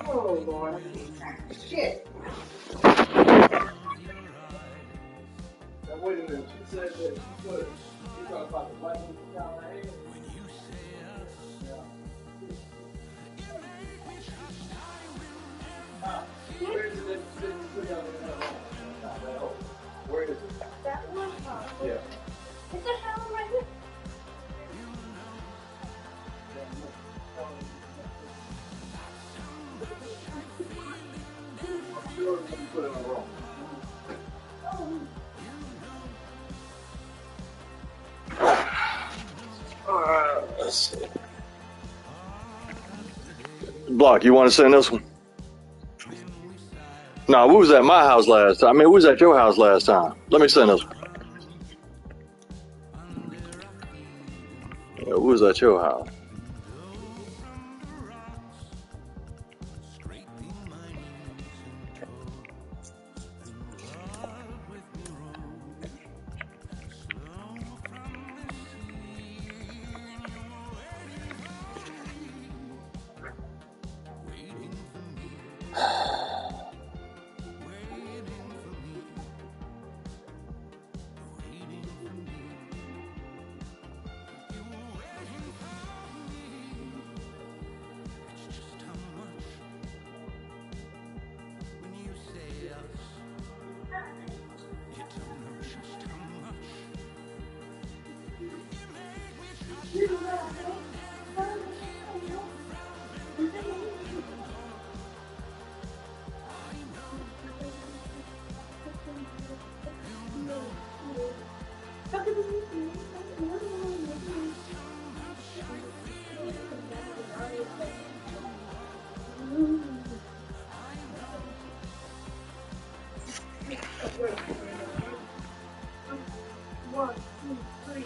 Oh, Lord, I'm getting tired of shit. Now, wait a minute. She said that she talked about the black woman down her head. Where is it that you put down in that room? Where is it? That one? Yeah. It's a hammer right here. Sure, you put it in the room. Let's see. Block, you want to send this one? No, we was at my house last time. I mean, we was at your house last time. Let me send this one. Yeah, we was at your house. One, two, three.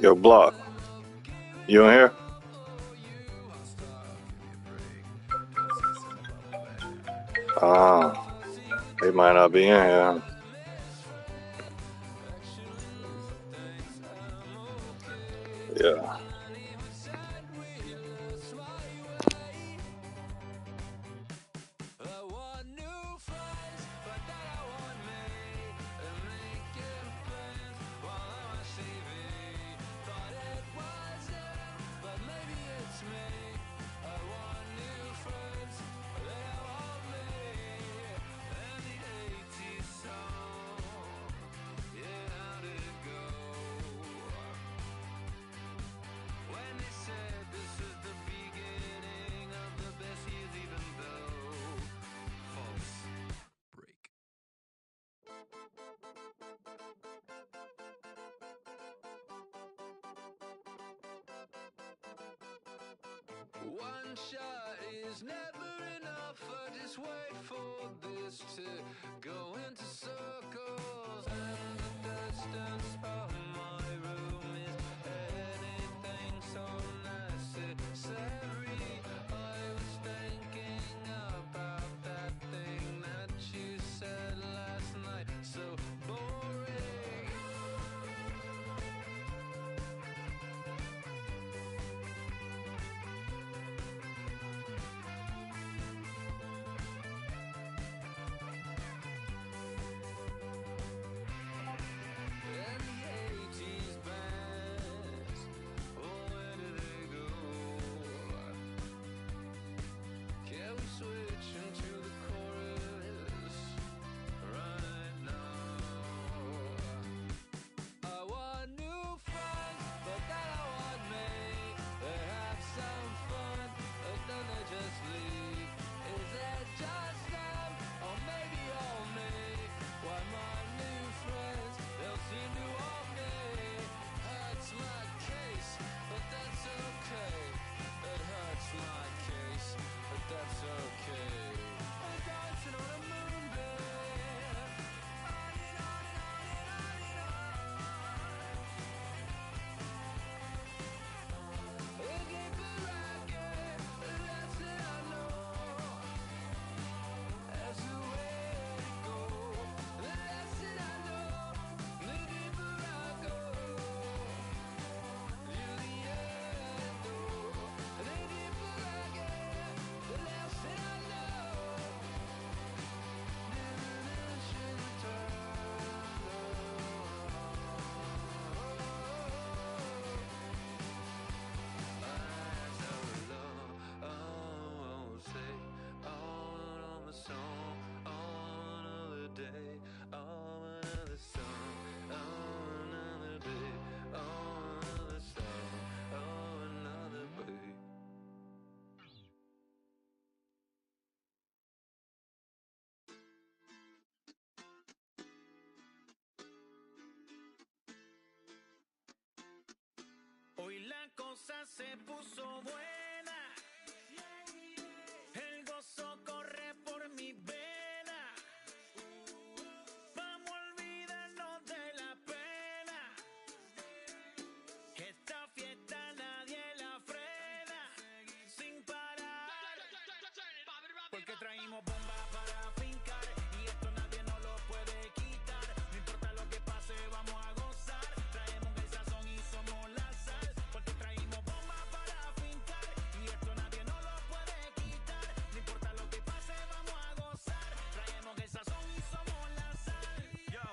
Yo, Block. You in here? He might not be in here. Yeah. One shot is never enough. I just wait for this to go into circles. And the distance of my room is anything so necessary. I was thinking about that thing that you said last night. So boring. Hoy la cosa se puso buena. El gozo corre por mi vena. Vamos a olvidarnos de la pena. Esta fiesta nadie la frena. Sin parar. Porque traímos bombas para fincar. Y esto nadie nos lo puede quitar. No importa lo que pase, vamos a gozar. Traemos el sazón y somos la sal. Porque traímos bombas para fincar. Y esto nadie nos lo puede quitar. No importa lo que pase, vamos a gozar. Traemos el sazón y somos la sal. Yo,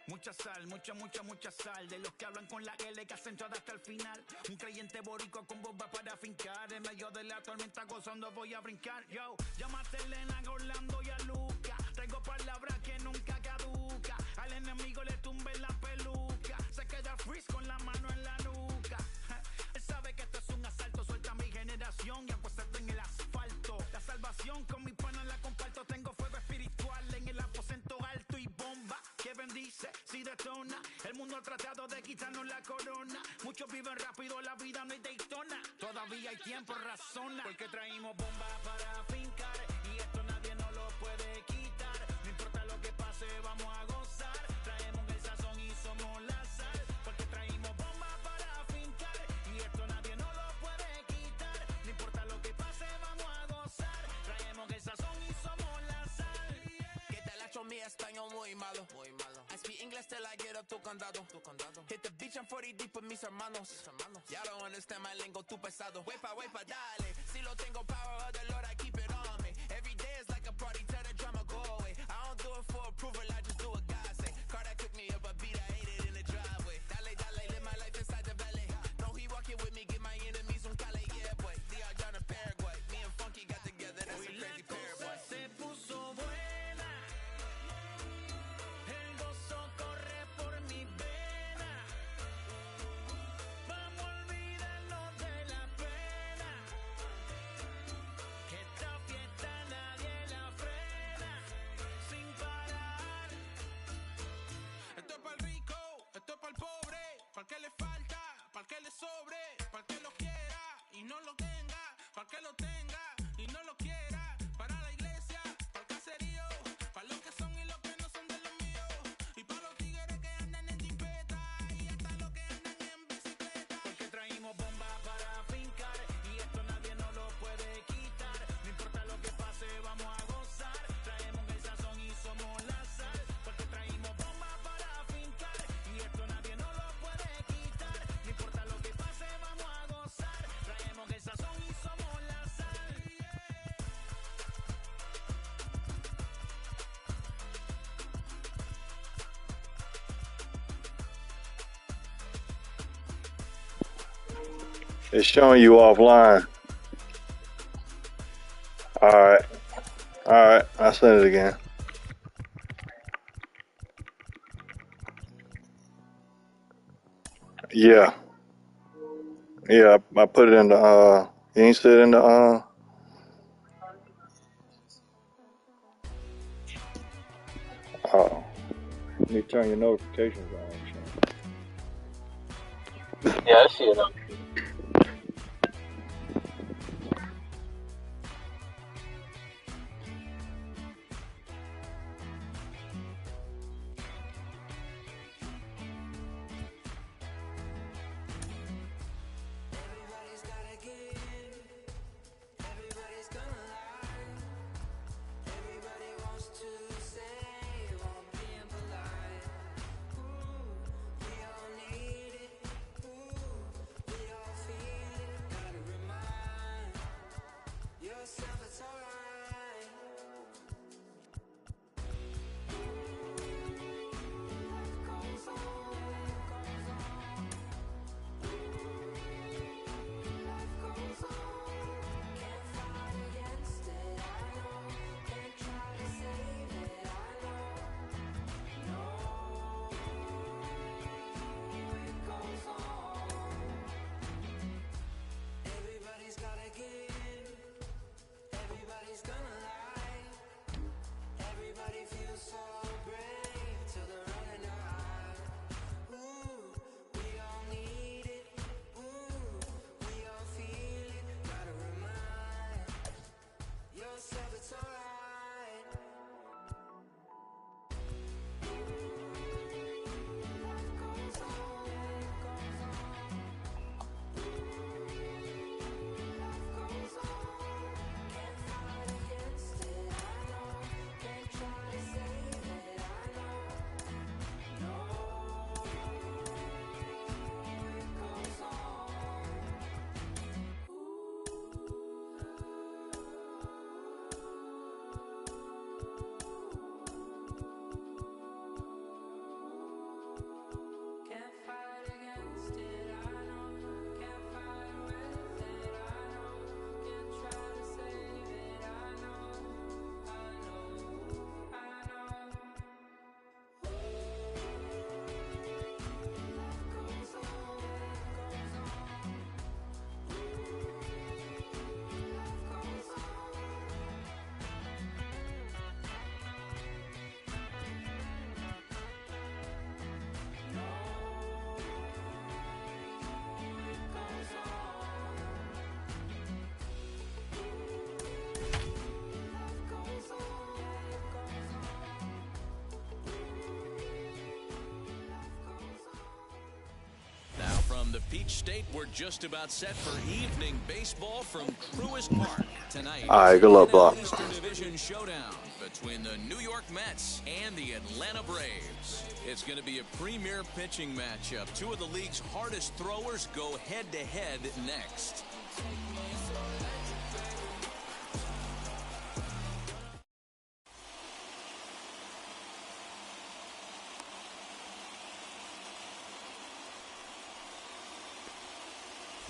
mucha sal, mucha sal. De los que hablan con la L que hacen hasta el final. Un creyente boricua con bomba para fincar. En medio de la tormenta gozando voy a brincar. Yo, llámate a Elena, a Orlando y a Luca. Traigo palabras que nunca caduca. Al enemigo le tumbe la peluca. Se queda freeze con la mano en la nuca. Él sabe que esto es un asalto. Suelta mi generación y apuéstate en el asfalto. La salvación con mi pana la comparto. Tengo fuego espiritual en el aposento alto y bomba que bendice si detona. El mundo ha tratado de quitarnos la corona. Muchos viven rápido, la vida no hay Daytona. Todavía hay tiempo, razona. Porque traímos bombas para fincar. Y esto nadie nos lo puede quitar. No importa lo que pase, vamos a gozar. Traemos el sazón y somos la sal. Porque traímos bombas para fincar. Y esto nadie nos lo puede quitar. No importa lo que pase, vamos a gozar. Traemos el sazón y somos la sal. Que tal hacho mi español muy malo. I speak English till I get up tu condado. Hit the beach and 40 deep with mis hermanos. Ya don't understand my lingo, tu pesado. Wepa, dale. Si lo tengo power of the Lord, I keep it on me. Every day is like a party, tell the drama go away. I don't do it for approval, I just do what God say. Car that cooked me up a beat, I ate it in the driveway. Dale, live my life inside the valley. No, he walking with me, give my enemies un cale, yeah, boy. DR down to Paraguay. Me and Funky got together, that's a crazy pair, boy. Se puso buena. El gozo corre por mi vena. Vamos a olvidarnos de la pena. Que esta fiesta nadie la frena. Sin parar. Esto es para el rico, esto es para el pobre, para el que le falta, para el que le sobre, para el que lo quiera y no lo tenga, para el que lo tenga y no lo quiera, para la iglesia, para el caserío, para los que son y los que no son de los míos, y para los tigres que andan en jipeta y hasta los que andan en bicicleta. Porque traímos bombas para fincar. Y esto nadie nos lo puede quitar. No importa lo que pase, vamos a gozar. Traemos el sazón y somos la sal. Porque traímos bombas para fincar. Y esto nadie nos lo puede quitar. No importa lo que pase, vamos a gozar. Traemos el sazón y somos la sal. It's showing you offline. Alright. I sent it again. Yeah. I put it in the, you ain't sit in the, oh. You need to turn your notifications on. Yeah, I see it. We all From the Peach State, we're just about set for evening baseball from Truist Park. Tonight, All right, good luck, Bob. Eastern Division showdown between the New York Mets and the Atlanta Braves. It's going to be a premier pitching matchup. Two of the league's hardest throwers go head-to-head next.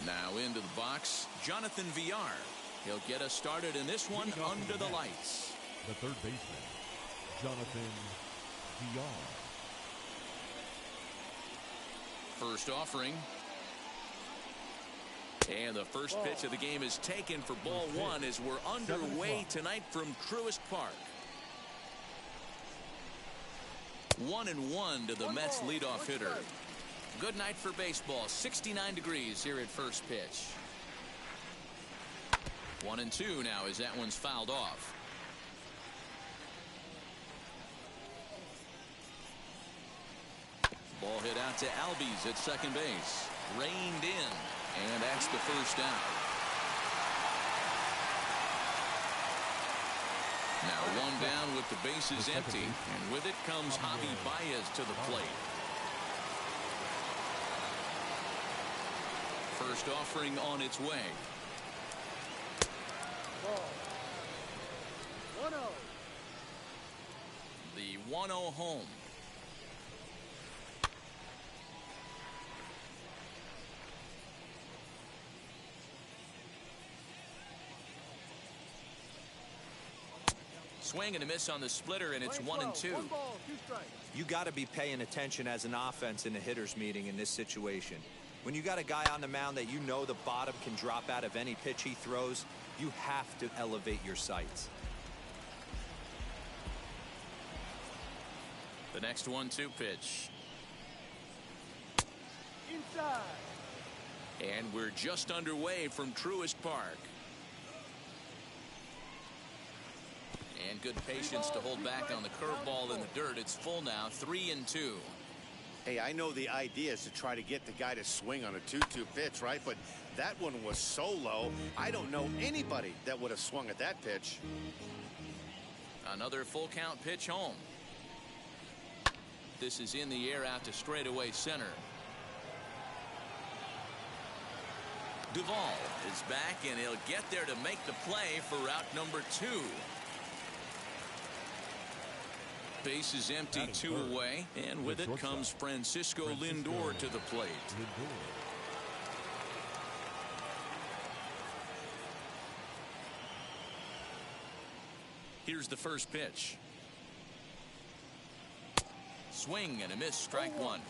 Now into the box, Jonathan Villar. He'll get us started in this one under the lights. The third baseman, Jonathan Villar. First offering. And the first pitch of the game is taken for ball one as we're underway tonight from Truist Park. 1-1 to the Mets leadoff hitter. Good night for baseball. 69 degrees here at first pitch. 1-2 now as that one's fouled off. Ball hit out to Albies at second base. Reined in. And that's the first out. Now one down with the bases empty. And with it comes Javi Baez to the plate. First offering on its way. 1-0. The 1-0 home. Swing and a miss on the splitter, and it's 1-2. 1 ball, 2 strikes. You got to be paying attention as an offense in a hitter's meeting in this situation. When you got a guy on the mound that you know the bottom can drop out of any pitch he throws, you have to elevate your sights. The next 1-2 pitch. Inside. And we're just underway from Truist Park. And good patience to hold back on the curveball in the dirt. It's full now, 3-2. Hey, I know the idea is to try to get the guy to swing on a 2-2 pitch, right? But that one was so low, I don't know anybody that would have swung at that pitch. Another full count pitch home. This is in the air out to straightaway center. Duvall is back, and he'll get there to make the play for route number 2. Base is empty, 2 away, and with it comes Francisco Lindor to the plate. Here's the first pitch. Swing and a miss, strike one.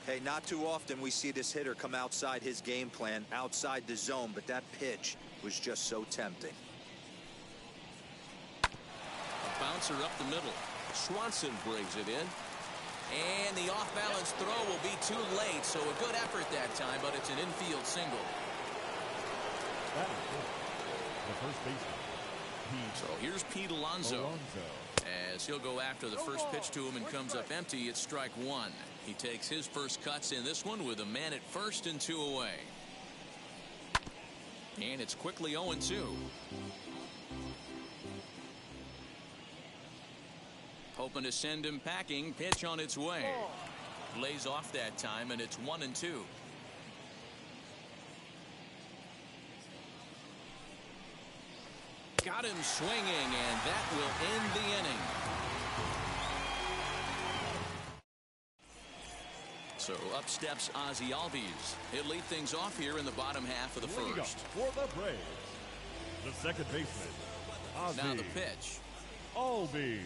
Hey, not too often we see this hitter come outside his game plan, outside the zone, but that pitch was just so tempting. A bouncer up the middle. Swanson brings it in. And the off-balance throw will be too late, so a good effort that time, but it's an infield single. That is good. The first baseman. So here's Pete Alonso. As he'll go after the first pitch to him and comes up empty, it's strike one. He takes his first cuts in this one with a man at first and 2 away. And it's quickly 0-2. Hoping to send him packing. Pitch on its way. Lays off that time, and it's 1-2. Got him swinging, and that will end the inning. So up steps Ozzie Albies. He'll lead things off here in the bottom half of the first. For the Braves, the second baseman, Ozzie Now the pitch. Albies.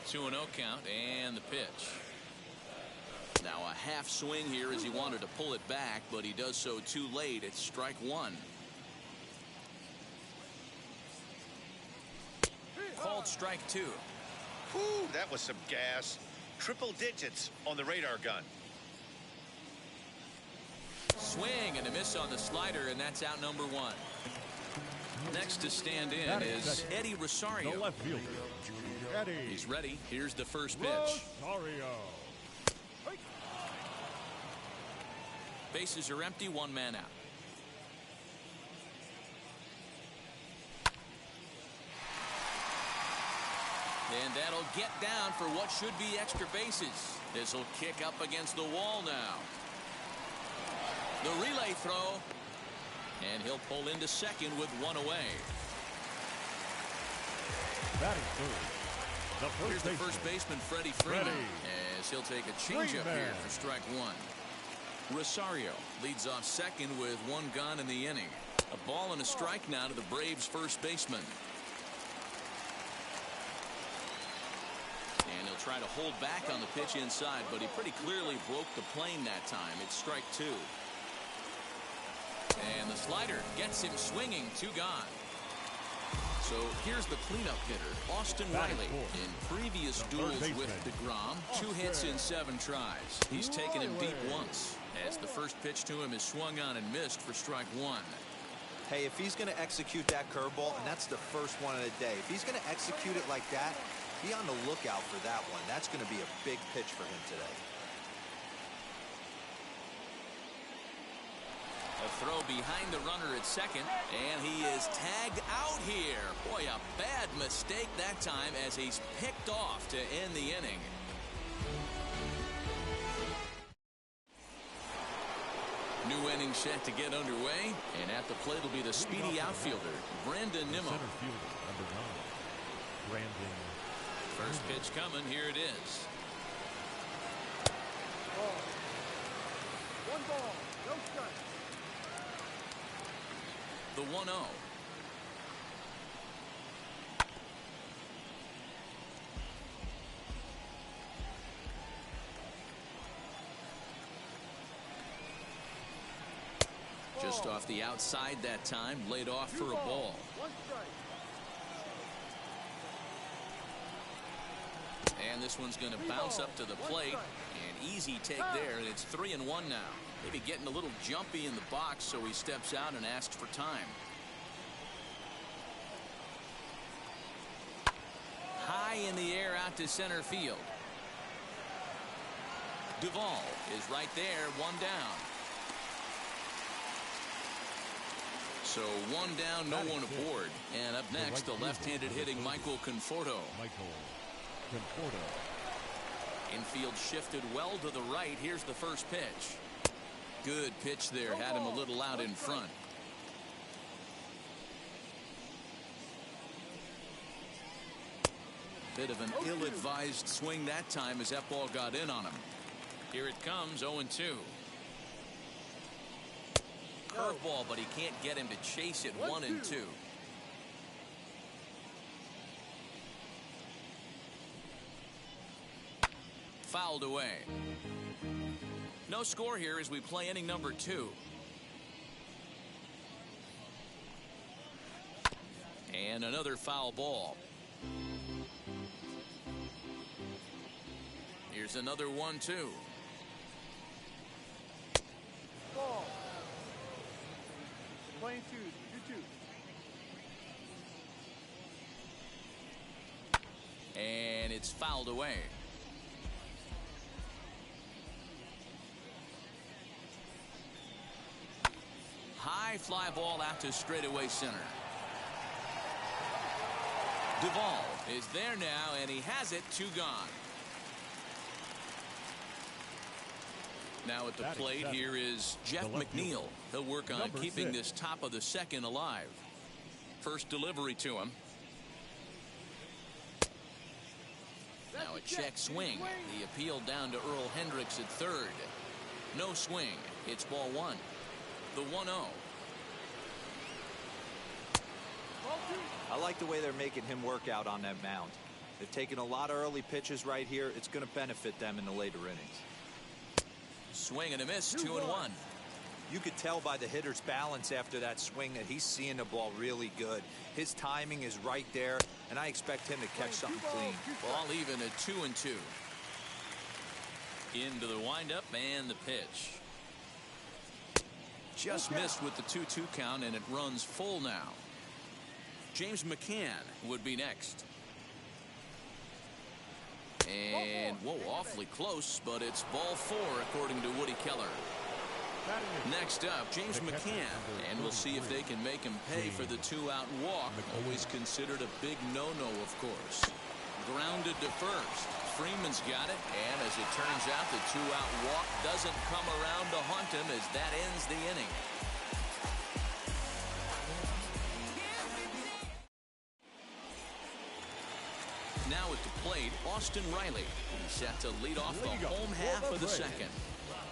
Two 2-0 count and the pitch. Now a half swing here as he wanted to pull it back, but he does so too late. It's strike one. Called strike two. Whew, that was some gas. Triple digits on the radar gun. Swing and a miss on the slider, and that's out number 1. Next to stand in is Eddie Rosario. The left fielder, Eddie. He's ready. Here's the first pitch. Rosario. Bases are empty, 1 man out. And that'll get down for what should be extra bases. This will kick up against the wall now. The relay throw. And he'll pull into second with 1 away. Batting third. Here's the first baseman, Freddie Freeman, as he'll take a changeup here for strike 1. Rosario leads off second with 1 gone in the inning. A ball and a strike now to the Braves' first baseman. And he'll try to hold back on the pitch inside, but he pretty clearly broke the plane that time. It's strike 2. And the slider gets him swinging, 2 gone. So here's the cleanup hitter, Austin Riley. In previous duels with DeGrom, 2 hits in 7 tries. He's taken him deep once, as the first pitch to him is swung on and missed for strike 1. Hey, if he's going to execute that curveball, and that's the first one of the day, if he's going to execute it like that, be on the lookout for that one. That's going to be a big pitch for him today. A throw behind the runner at second, and he is tagged out here. Boy, a bad mistake that time as he's picked off to end the inning. New inning set to get underway, and at the plate will be the speedy outfielder, Brandon Nimmo. Center fielder, number 9, Brandon. First pitch coming, here it is. Ball. 1 ball, no strike. The 1-0. Just off the outside that time, laid off for a ball. 1 strike. And this one's going to bounce up to the plate. An easy take there, and it's 3-1 now. Maybe getting a little jumpy in the box, so he steps out and asks for time. High in the air out to center field. Duvall is right there, 1 down. So 1 down, no one aboard. And up next, the left-handed hitting Michael Conforto. Infield shifted well to the right. Here's the first pitch. Good pitch there. Had him a little out in front. Bit of an ill-advised swing that time as that ball got in on him. Here it comes, 0-2. Curveball, but he can't get him to chase it. 1-2. Fouled away. No score here as we play inning number 2. And another foul ball. Here's another 1-2. Ball. Playing 2-2. And it's fouled away. High fly ball out to straightaway center. Duvall is there now, and he has it. 2 gone. Now at the plate here is Jeff McNeil. He'll work on keeping this top of the second alive. First delivery to him. Now a check swing. The appeal down to Earl Hendricks at third. No swing. It's ball 1. The 1-0. I like the way they're making him work out on that mound. They've taken a lot of early pitches right here. It's going to benefit them in the later innings. Swing and a miss, 2-1. You could tell by the hitter's balance after that swing that he's seeing the ball really good. His timing is right there, and I expect him to catch something clean. Ball even at 2-2. Into the windup and the pitch. Just missed with the 2-2 count, and it runs full now. James McCann would be next. And, whoa, awfully close, but it's ball 4 according to Woody Keller. Next up, James McCann, and we'll see if they can make him pay for the 2-out walk. Always considered a big no-no, of course. Grounded to first. Freeman's got it, and as it turns out, the 2-out walk doesn't come around to haunt him as that ends the inning. Now at the plate, Austin Riley. He's set to lead off the home half of the second.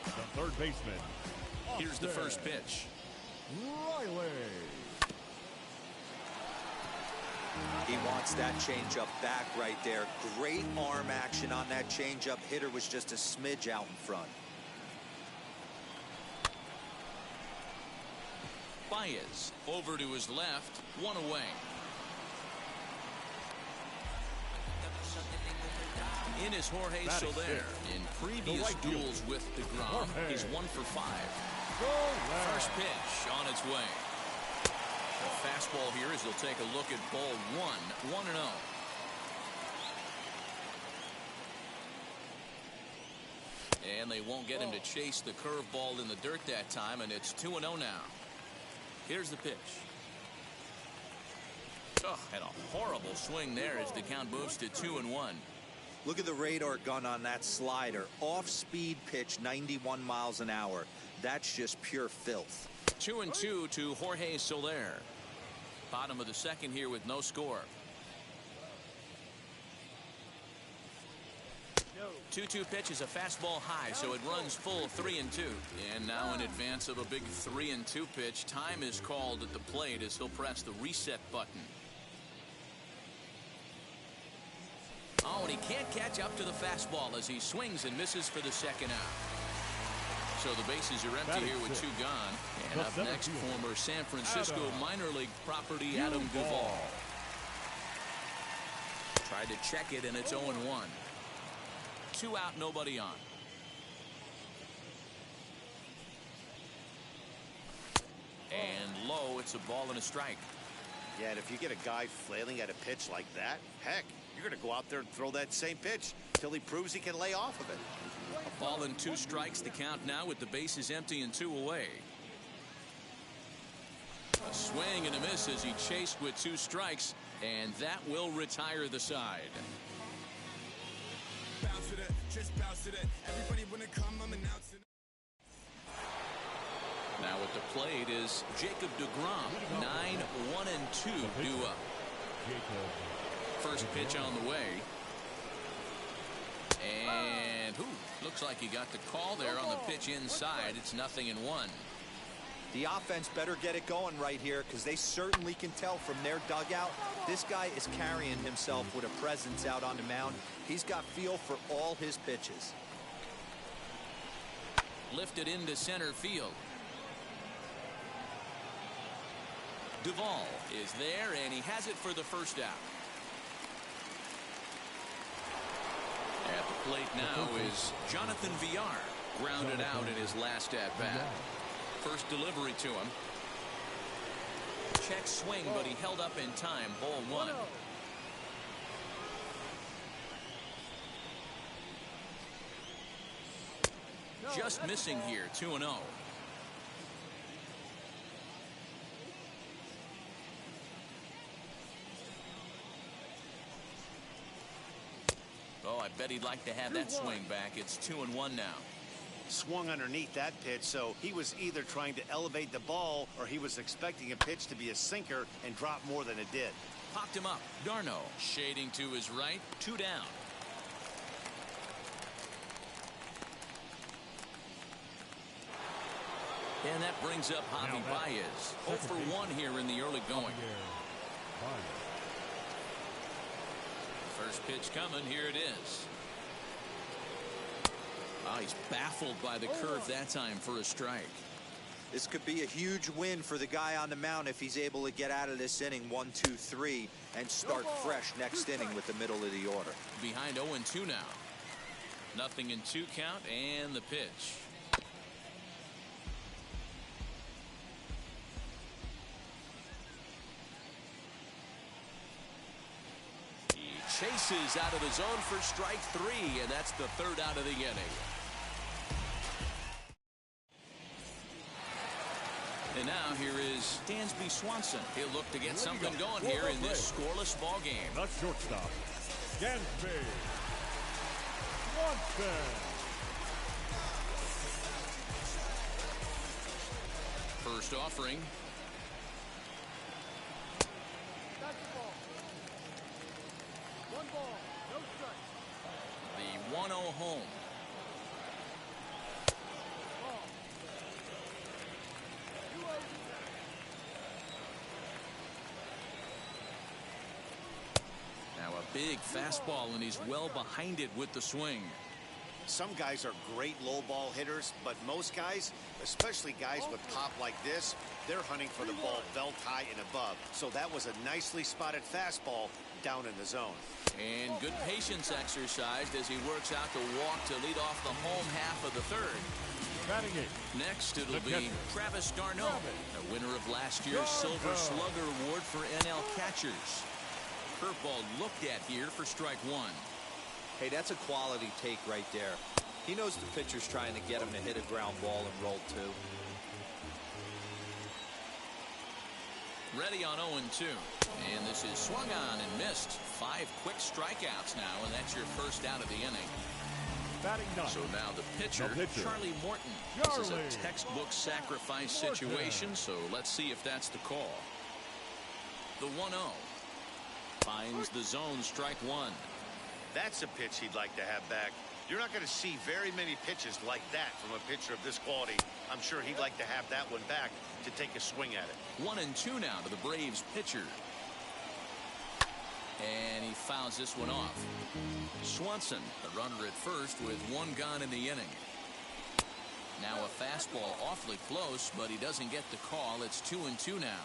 The third baseman. Here's the first pitch. Riley. He wants that changeup back right there. Great arm action on that changeup. Hitter was just a smidge out in front. Baez over to his left, one away. In is Jorge Soler. In previous duels with DeGrom, he's 1 for 5. First pitch on its way. The fastball here as they'll take a look at ball 1, 1-0. And they won't get him to chase the curveball in the dirt that time, and it's 2-0 now. Here's the pitch. Oh, had a horrible swing there as the count moves to 2-1. Look at the radar gun on that slider. Off-speed pitch, 91 miles an hour. That's just pure filth. 2-2 to Jorge Soler. Bottom of the second here with no score. 2-2 pitch is a fastball high, so it runs full 3-2. And now in advance of a big 3-2 pitch, time is called at the plate as he'll press the reset button. Oh, and he can't catch up to the fastball as he swings and misses for the second out. So the bases are empty here with 2 gone. And up next, former San Francisco minor league property Adam Duvall. Tried to check it, and it's 0-1. 2 out, nobody on. And low, it's a ball and a strike. Yeah, and if you get a guy flailing at a pitch like that, heck, you're going to go out there and throw that same pitch till he proves he can lay off of it. A ball and 2 strikes, the count now with the bases empty and 2 away. A swing and a miss as he chased with 2 strikes, and that will retire the side. Bounce with it, just bounce with it. Everybody wanna come, I'm announcing. Now at the plate is Jacob DeGrom. 9-1-2 due up. First pitch on the way. And looks like he got the call there on the pitch inside. It's 0-1. The offense better get it going right here because they certainly can tell from their dugout this guy is carrying himself with a presence out on the mound. He's got feel for all his pitches. Lifted into center field. Duvall is there, and he has it for the first out. At the plate now is Jonathan Villar, grounded out in his last at-bat. First delivery to him. Check swing, but he held up in time. Ball 1. Just missing here. 2-0. Oh, I bet he'd like to have that swing back. It's 2-1 now. Swung underneath that pitch, so he was either trying to elevate the ball or he was expecting a pitch to be a sinker and drop more than it did. Popped him up. Darno shading to his right. 2 down. And that brings up Javi Baez. 0 for 1 here in the early going. First pitch coming. Here it is. Oh, he's baffled by the curve that time for a strike. This could be a huge win for the guy on the mound if he's able to get out of this inning 1, 2, 3 and start fresh next inning with the middle of the order. Behind 0-2 now. 0-2 count and the pitch. chases out of the zone for strike 3, and that's the 3rd out of the inning. And now here is Dansby Swanson. He'll look to get something going here in this scoreless ball game. The shortstop, Dansby Swanson. First offering. The 1-0 home. Now a big fastball, and he's well behind it with the swing. Some guys are great low ball hitters, but most guys, especially guys with pop like this, they're hunting for the ball belt high and above. So that was a nicely spotted fastball down in the zone. And good patience exercised as he works out the walk to lead off the home half of the 3rd. Batting it. Next, it'll be Travis d'Arnaud, a winner of last year's Silver Slugger Award for NL catchers. Curveball looked at here for strike 1. Hey, that's a quality take right there. He knows the pitcher's trying to get him to hit a ground ball and roll 2. Ready on 0-2. And this is swung on and missed. 5 quick strikeouts now, and that's your first out of the inning. Batting ninth. So now the pitcher, Charlie Morton. This is a textbook sacrifice situation, so let's see if that's the call. The 1-0. Finds the zone, strike 1. That's a pitch he'd like to have back. You're not going to see very many pitches like that from a pitcher of this quality. I'm sure he'd like to have that one back to take a swing at it. 1-2 now to the Braves pitcher. And he fouls this one off. Swanson, the runner at first with 1 gone in the inning. Now a fastball awfully close, but he doesn't get the call. It's 2-2 now.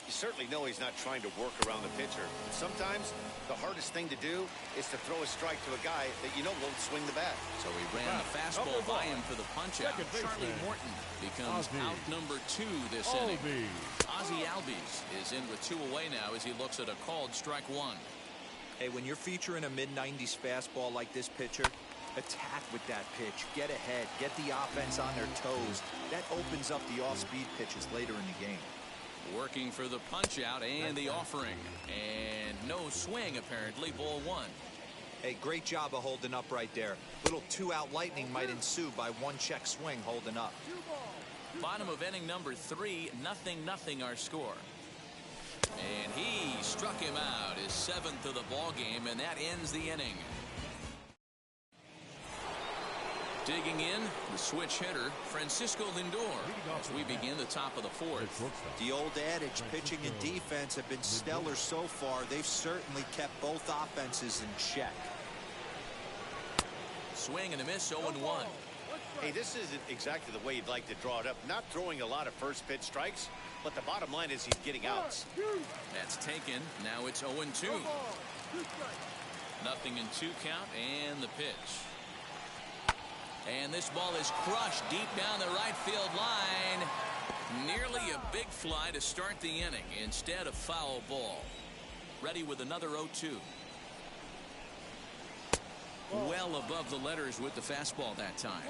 You certainly know he's not trying to work around the pitcher. Sometimes the hardest thing to do is to throw a strike to a guy that you know won't swing the bat. So he ran the fastball by him for the punch-out. Charlie Morton becomes out number 2 this inning. Ozzie Albies is in with 2 away now as he looks at a called strike 1. Hey, when you're featuring a mid-90s fastball like this pitcher, attack with that pitch. Get ahead. Get the offense on their toes. That opens up the off-speed pitches later in the game. Working for the punch-out and the offering. And no swing, apparently. Ball 1. Hey, great job of holding up right there. Little 2-out lightning might ensue by 1 check swing holding up. Bottom of inning number 3, 0-0 our score. And he struck him out, his 7th of the ball game, and that ends the inning. Digging in, the switch hitter, Francisco Lindor, as we begin the top of the 4th. The old adage, pitching and defense have been stellar so far. They've certainly kept both offenses in check. Swing and a miss, 0-1. Hey, this isn't exactly the way you'd like to draw it up. Not throwing a lot of first pitch strikes, but the bottom line is he's getting outs. That's taken. Now it's 0-2. 0-2 count and the pitch. And this ball is crushed deep down the right field line. Nearly a big fly to start the inning. Instead, a foul ball. Ready with another 0-2. Well above the letters with the fastball that time.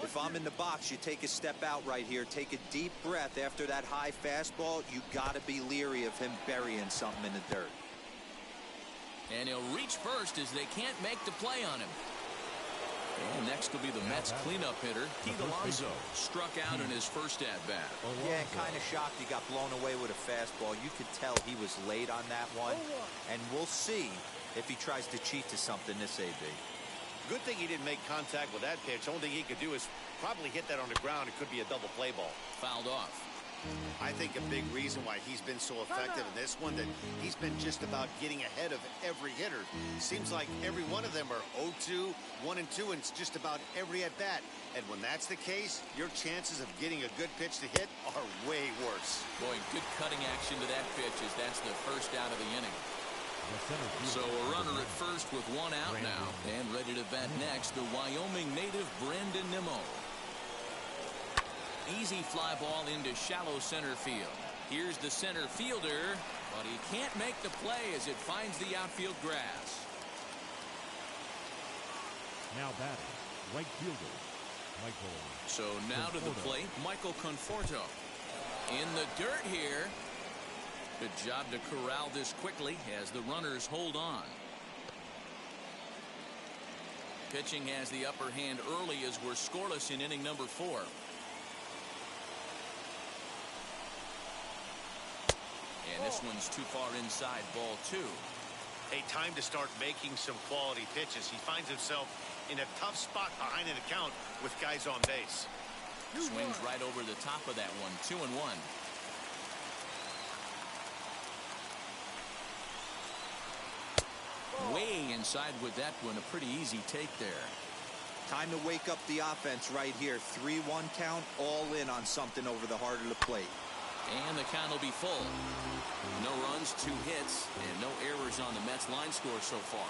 If I'm in the box, you take a step out right here. Take a deep breath after that high fastball. You got to be leery of him burying something in the dirt. And he'll reach first as they can't make the play on him. And next will be the Mets cleanup hitter, Pete Alonso, struck out in his first at-bat. Yeah, kind of shocked he got blown away with a fastball. You could tell he was late on that one. And we'll see if he tries to cheat to something this AB. Good thing he didn't make contact with that pitch. Only thing he could do is probably hit that on the ground. It could be a double play ball. Fouled off. I think a big reason why he's been so effective in this one, that he's been just about getting ahead of every hitter. Seems like every one of them are 0-2, 1-2, and it's just about every at-bat. And when that's the case, your chances of getting a good pitch to hit are way worse. Boy, good cutting action to that pitch as that's the first out of the inning. So a runner at first with 1 out now. And ready to bat next, the Wyoming native Brandon Nimmo. Easy fly ball into shallow center field. Here's the center fielder, But he can't make the play as it finds the outfield grass. Now batting, right fielder, Michael. So now to the plate, Michael Conforto. In the dirt here. Good job to corral this quickly as the runners hold on. Pitching has the upper hand early as we're scoreless in inning number 4. And this one's too far inside, ball 2. Hey, time to start making some quality pitches. He finds himself in a tough spot behind an account with guys on base. Swings right over the top of that one. 2-1. Way inside with that one. A pretty easy take there. Time to wake up the offense right here. 3-1 count, all in on something over the heart of the plate. And the count will be full. No runs, 2 hits, and no errors on the Mets line score so far.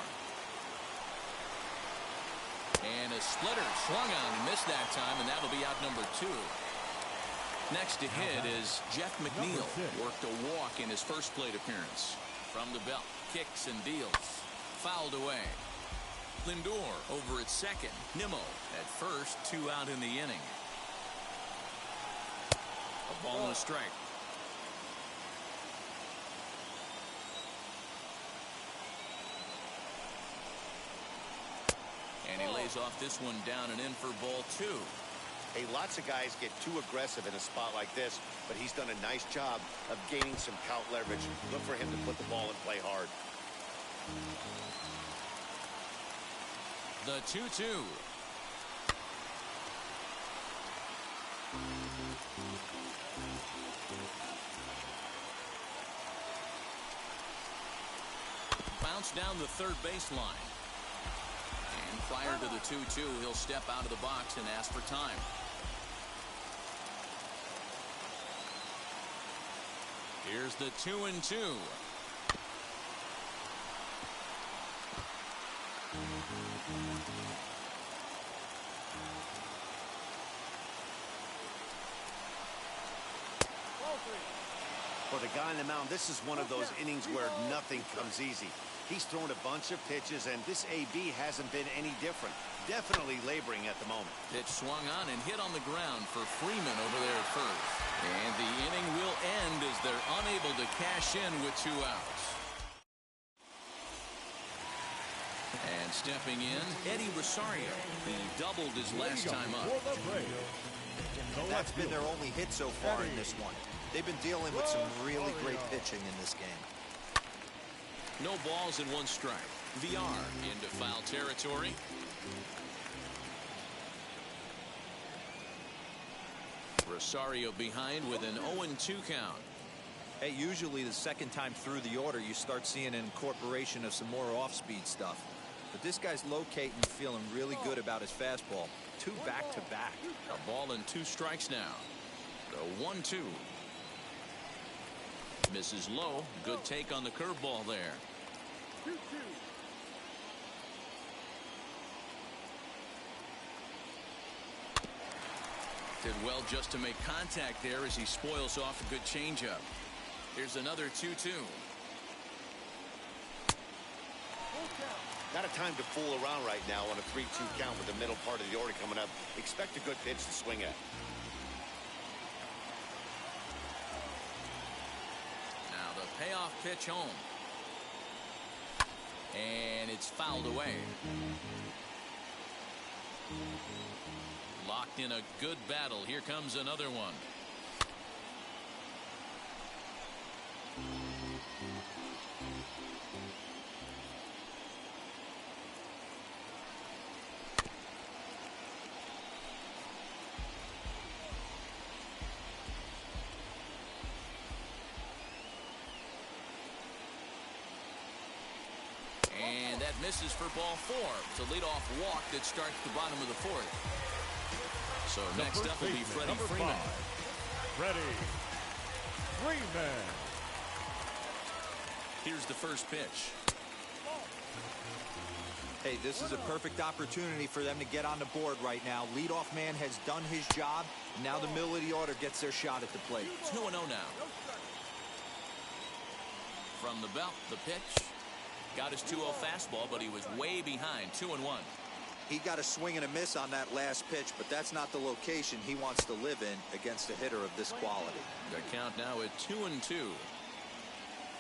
And a splitter swung on and missed that time, and that'll be out number 2. Next to hit is Jeff McNeil. Worked a walk in his first plate appearance. From the belt, kicks and deals. Fouled away. Lindor over at second. Nimmo at first. 2 out in the inning. A ball and a strike. And he lays off this one down and in for ball 2. Hey, lots of guys get too aggressive in a spot like this, but he's done a nice job of gaining some count leverage. Look for him to put the ball in play hard. The 2-2. Bounce down the third baseline. And prior to the 2-2, he'll step out of the box and ask for time. Here's the 2-2. For the guy on the mound, this is one of those innings where nothing comes easy. He's thrown a bunch of pitches, and this AB hasn't been any different. Definitely laboring at the moment. Pitch swung on and hit on the ground for Freeman over there at first. And the inning will end as they're unable to cash in with 2 outs. And stepping in, Eddie Rosario. He doubled his last time up. That's been their only hit so far in this one. They've been dealing with some really great pitching in this game. No balls and 1 strike. VR into foul territory. Rosario behind with an 0-2 count. Hey, usually the second time through the order, you start seeing an incorporation of some more off-speed stuff. But this guy's locating, feeling really good about his fastball. 2 back-to-back. A ball and 2 strikes now. The 1-2. Misses low. Good take on the curveball there. Did well just to make contact there as he spoils off a good changeup. Here's another 2-2. Not a time to fool around right now on a 3-2 count with the middle part of the order coming up. Expect a good pitch to swing at. Now the payoff pitch home. And it's fouled away. Locked in a good battle. Here comes another one. And that misses for ball 4. It's a leadoff walk that starts the bottom of the 4th. So next up will be Freddie Freeman. Freddie Freeman. Here's the first pitch. Hey, this is a perfect opportunity for them to get on the board right now. Leadoff man has done his job. Now the middle of the order gets their shot at the plate. 2-0 now. From the belt, the pitch. Got his 2-0 fastball, but he was way behind. 2-1. He got a swing and a miss on that last pitch, but that's not the location he wants to live in against a hitter of this quality. The count now at 2-2.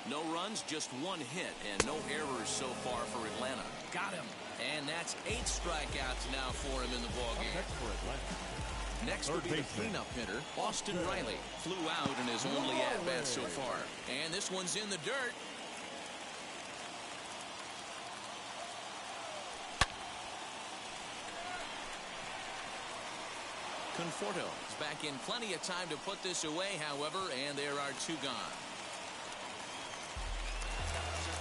No runs, just one hit, and no errors so far for Atlanta. Got him. And that's 8 strikeouts now for him in the ballgame. Next will be the cleanup hitter, Austin Riley. Flew out in his only at-bat so far. And this one's in the dirt. Conforto is back in plenty of time to put this away, however, and there are 2 gone.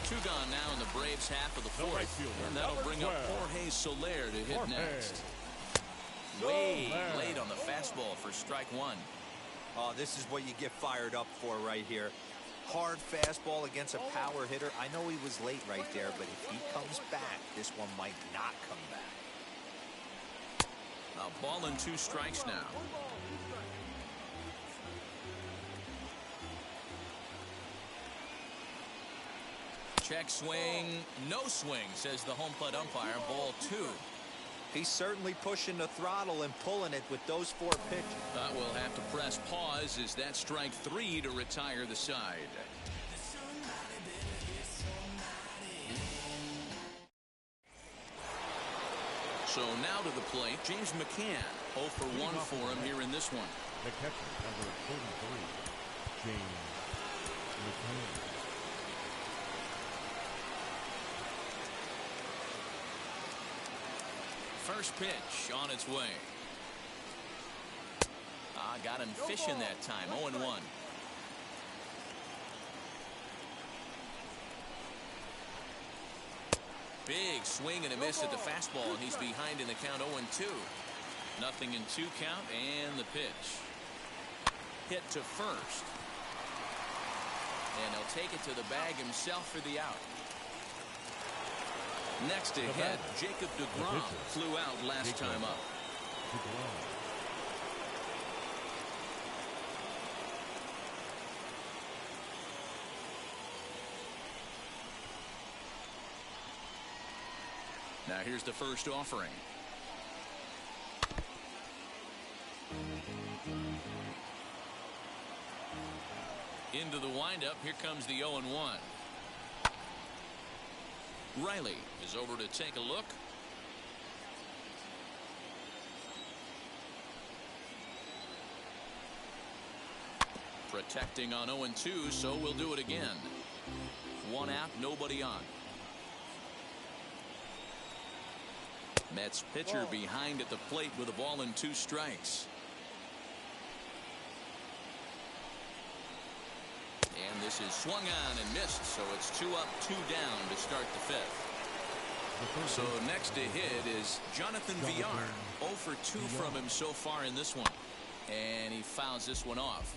2 gone now in the Braves half of the 4th. And that'll bring up Jorge Soler to hit next. Way late on the fastball for strike 1. Oh, this is what you get fired up for right here. Hard fastball against a power hitter. I know he was late right there, but if he comes back, this one might not come back. A ball and 2 strikes now. Check swing, no swing, says the home plate umpire. Ball 2. He's certainly pushing the throttle and pulling it with those 4 pitches. We'll have to press pause as that strike 3 to retire the side. So now to the plate, James McCann. 0 for 1 for him here in this one. The catcher, number 43, James McCann. First pitch on its way. Got him fishing that time. 0-1. Big swing and a miss at the fastball, and he's behind in the count. 0-2. Nothing in 2 count, and the pitch. Hit to first. And he'll take it to the bag himself for the out. Next to hit, Jacob deGrom flew out last time up. Now here's the first offering. Into the windup. Here comes the 0-1. Riley is over to take a look. Protecting on 0-2, so we'll do it again. 1 out, nobody on. Mets pitcher behind at the plate with a ball and 2 strikes. And this is swung on and missed, so it's 2 up, 2 down to start the 5th. So next to hit is Jonathan Villar. 0 for 2 from him so far in this one. And he fouls this one off.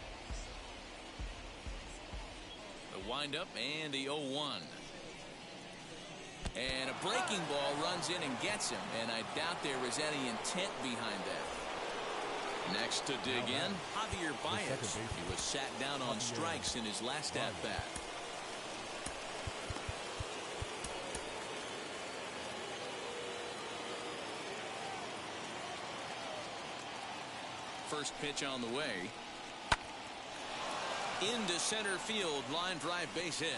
The windup and the 0-1. And a breaking ball runs in and gets him, and I doubt there is any intent behind that. Next to dig in, Javier Baez. He was sat down on strikes in his last at-bat. First pitch on the way. Into center field, line drive base hit.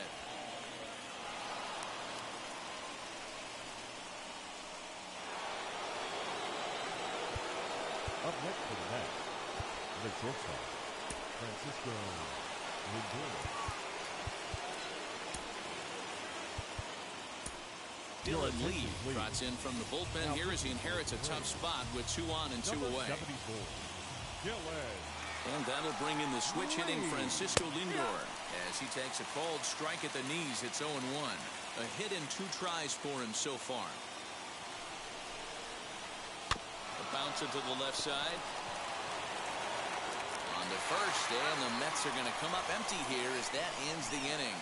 Up next for the bat, the shortstop, Francisco Lindor. Dylan Lee trots in from the bullpen here as he inherits a tough spot with 2 on and 2 away. 74, Dylan. And that'll bring in the switch hitting Francisco Lindor as he takes a called strike at the knees. It's 0-1. A hit in 2 tries for him so far. Bounce it to the left side. On to first, and the Mets are going to come up empty here as that ends the inning.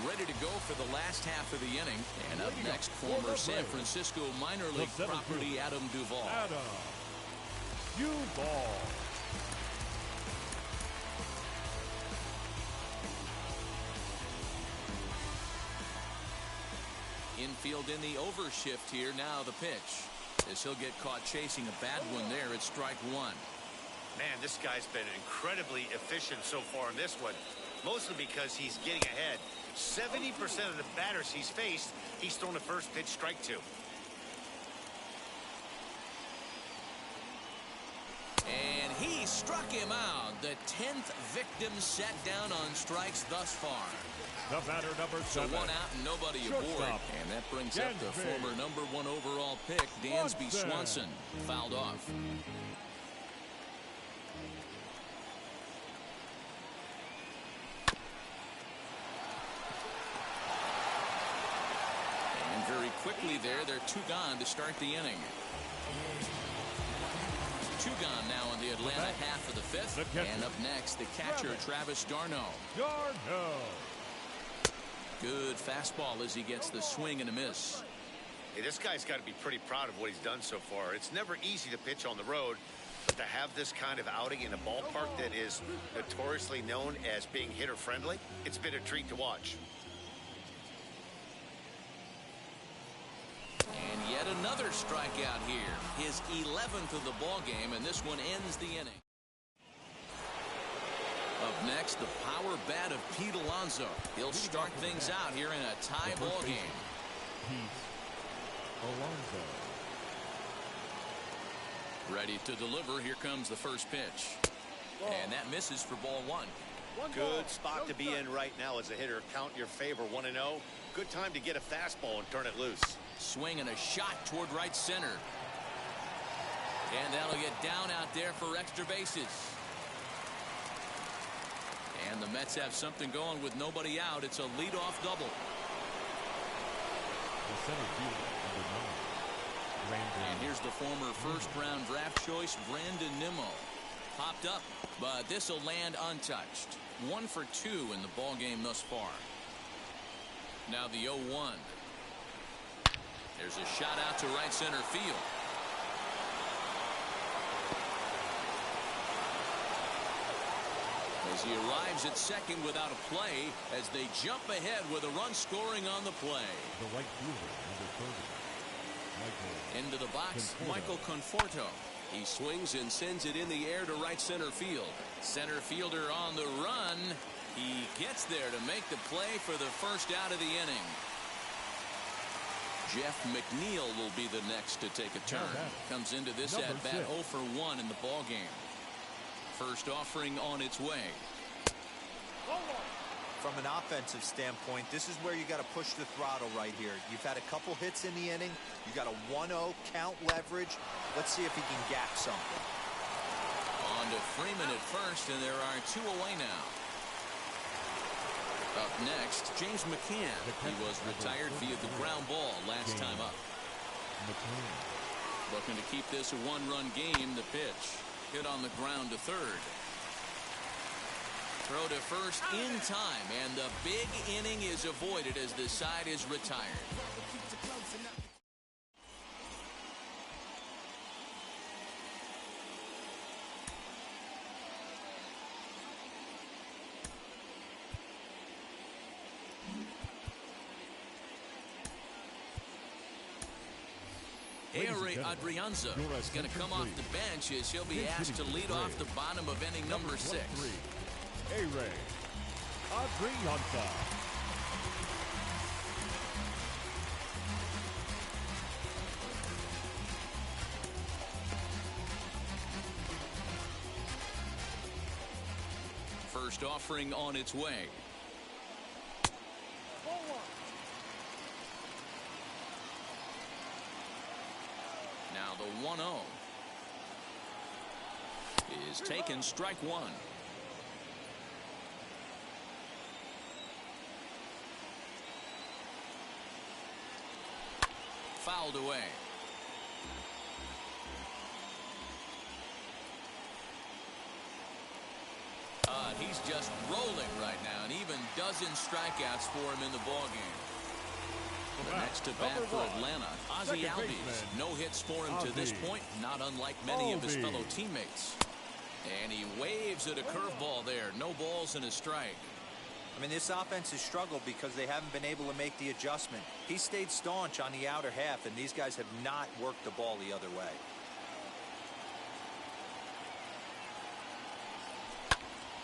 Ready to go for the last half of the inning. And up next, former San Francisco minor league property Adam Duvall. Infield in the overshift here. Now the pitch. As he'll get caught chasing a bad one there. It's strike one. Man, this guy's been incredibly efficient so far in this one, mostly because he's getting ahead. 70% of the batters he's faced, he's thrown a first pitch strike to. And he struck him out. The 10th victim set down on strikes thus far. The batter, number 7. So one out and nobody aboard. And that brings up the former #1 overall pick, Dansby Swanson, fouled off. And very quickly there, they're 2 gone to start the inning. 2 gone now in the Atlanta half of the 5th. And up next, the catcher, Travis d'Arnaud. Good fastball as he gets the swing and a miss. Hey, this guy's got to be pretty proud of what he's done so far. It's never easy to pitch on the road, but to have this kind of outing in a ballpark that is notoriously known as being hitter-friendly, it's been a treat to watch. And yet another strikeout here. His 11th of the ball game, and this one ends the inning. Up next, the power bat of Pete Alonso. He'll start things out here in a tie ball game. Alonso. Ready to deliver. Here comes the first pitch. And that misses for ball 1. Good spot to be in right now as a hitter. Count your favor, 1-0. Good time to get a fastball and turn it loose. Swing and a shot toward right center. And that'll get down out there for extra bases. And the Mets have something going with nobody out. It's a leadoff double. The center fielder, number 9. And here's the former first-round draft choice, Brandon Nimmo. Popped up, but this will land untouched. 1 for 2 in the ball game thus far. Now the 0-1. There's a shot out to right center field. As he arrives at second without a play, as they jump ahead with a run scoring on the play. The right fielder, number 30. Into the box, Michael Conforto. He swings and sends it in the air to right center field. Center fielder on the run. He gets there to make the play for the first out of the inning. Jeff McNeil will be the next to take a turn. Comes into this at bat 0 for 1 in the ball game. First offering on its way. From an offensive standpoint, this is where you got to push the throttle right here. You've had a couple hits in the inning. You got a 1-0 count leverage. Let's see if he can gap something. On to Freeman at first, and there are 2 away now. Up next, James McCann. He was retired via the ground ball last time up. Looking to keep this a 1-run game. The pitch. Hit on the ground to third. Throw to first in time, and the big inning is avoided as the side is retired. Adrianza is going to come off the bench as he'll be asked to lead off the bottom of inning number 6. Adrianza. First offering on its way. Now the 1-0 is taken, strike 1. Fouled away. He's just rolling right now, and even dozen strikeouts for him in the ballgame. The next to bat for Atlanta, Ozzie Albies. No hits for him to this point, not unlike many of his fellow teammates. And he waves at a curveball there. No balls and a strike. I mean, this offense has struggled because they haven't been able to make the adjustment. He stayed staunch on the outer half, and these guys have not worked the ball the other way.